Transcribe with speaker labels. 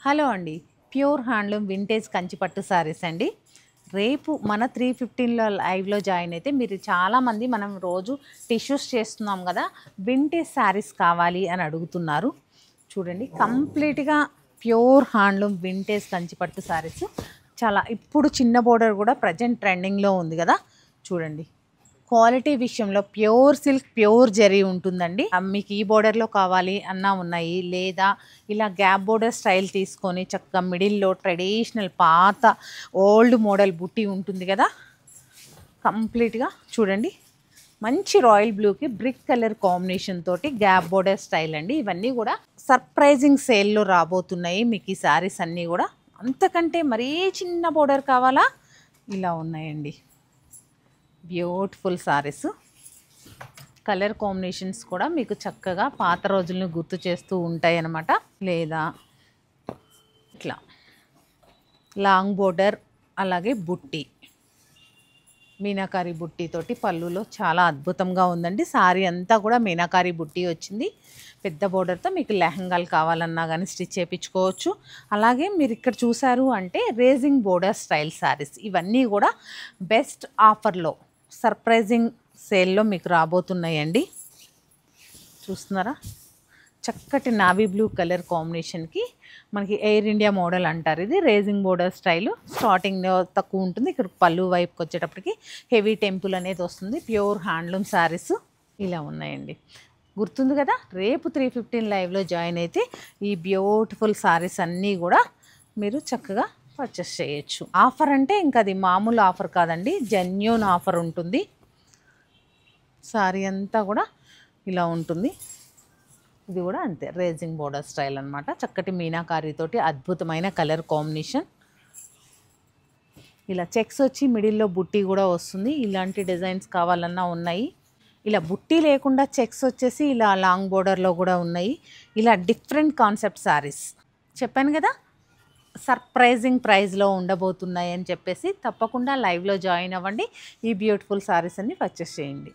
Speaker 1: Hello అండి, pure handloom vintage కంచిపట్టు శారీస్ అండి. రేపు మన 3:15లో లైవ్లో జాయిన్ అయితే మీరు చాలామంది మనం రోజు టిష్యూస్ చేస్తున్నాం కదా, వింటేజ్ శారీస్ కావాలి అని అడుగుతున్నారు. చూడండి, కంప్లీట్గా ప్యూర్ హ్యాండ్లూమ్ వింటేజ్ కంచిపట్టు శారీస్. చాలా ఇప్పుడు చిన్న బోర్డర్ కూడా ప్రజెంట్ ట్రెండింగ్లో ఉంది కదా. చూడండి, క్వాలిటీ విషయంలో ప్యూర్ సిల్క్ ప్యూర్ జరీ ఉంటుందండి. మీకు ఈ బోర్డర్లో కావాలి అన్నా ఉన్నాయి, లేదా ఇలా గ్యాప్ బోర్డర్ స్టైల్ తీసుకొని చక్కగా మిడిల్లో ట్రెడిషనల్ పాత ఓల్డ్ మోడల్ బుట్టి ఉంటుంది కదా. కంప్లీట్గా చూడండి, మంచి రాయల్ బ్లూకి బ్రిక్ కలర్ కాంబినేషన్ తోటి గ్యాప్ బోర్డర్ స్టైల్ అండి. ఇవన్నీ కూడా సర్ప్రైజింగ్ సేల్లో రాబోతున్నాయి మీకు ఈ శారీస్ అన్నీ కూడా. అంతకంటే మరీ చిన్న బోర్డర్ కావాలా, ఇలా ఉన్నాయండి బ్యూటిఫుల్ సారీస్. కలర్ కాంబినేషన్స్ కూడా మీకు చక్కగా పాత రోజులను గుర్తు చేస్తూ ఉంటాయి అన్నమాట. లేదా ఇట్లా లాంగ్ బోర్డర్, అలాగే బుట్టి, మీనాకారి బుట్టితోటి పళ్ళులో చాలా అద్భుతంగా ఉందండి. సారీ అంతా కూడా మీనాకారి బుట్టి వచ్చింది. పెద్ద బోర్డర్తో మీకు లెహంగాలు కావాలన్నా కానీ స్టిచ్ చేయించుకోవచ్చు. అలాగే మీరు ఇక్కడ చూసారు అంటే రేజింగ్ బోర్డర్ స్టైల్ శారీస్, ఇవన్నీ కూడా బెస్ట్ ఆఫర్లో సర్ప్రైజింగ్ సేల్లో మీకు రాబోతున్నాయండి. చూస్తున్నారా, చక్కటి నావీ బ్లూ కలర్ కాంబినేషన్కి మనకి ఎయిర్ ఇండియా మోడల్ అంటారు. ఇది రేజింగ్ బోర్డర్ స్టైల్. స్టార్టింగ్ తక్కువ ఉంటుంది, ఇక్కడ పళ్ళు వైపుకి వచ్చేటప్పటికి హెవీ టెంపుల్ అనేది వస్తుంది. ప్యూర్ హ్యాండ్లూమ్ శారీస్ ఇలా ఉన్నాయండి. గుర్తుంది కదా, రేపు 3:15 లైవ్లో జాయిన్ అయితే ఈ బ్యూటిఫుల్ శారీస్ అన్నీ కూడా మీరు చక్కగా పర్చేస్ చేయొచ్చు. ఆఫర్ అంటే ఇంకా అది మామూలు ఆఫర్ కాదండి, జెన్యూన్ ఆఫర్ ఉంటుంది. శారీ అంతా కూడా ఇలా ఉంటుంది. ఇది కూడా అంతే, రేజింగ్ బోర్డర్ స్టైల్ అనమాట. చక్కటి మీనాకారితోటి అద్భుతమైన కలర్ కాంబినేషన్. ఇలా చెక్స్ వచ్చి మిడిల్లో బుట్టి కూడా వస్తుంది. ఇలాంటి డిజైన్స్ కావాలన్నా ఉన్నాయి. ఇలా బుట్టి లేకుండా చెక్స్ వచ్చేసి ఇలా లాంగ్ బోర్డర్లో కూడా ఉన్నాయి. ఇలా డిఫరెంట్ కాన్సెప్ట్ శారీస్ చెప్పాను కదా, సర్ప్రైజింగ్ ప్రైస్లో ఉండబోతున్నాయి అని చెప్పేసి తప్పకుండా లైవ్లో జాయిన్ అవ్వండి. ఈ బ్యూటిఫుల్ శారీస్ అన్ని పర్చేస్ చేయండి.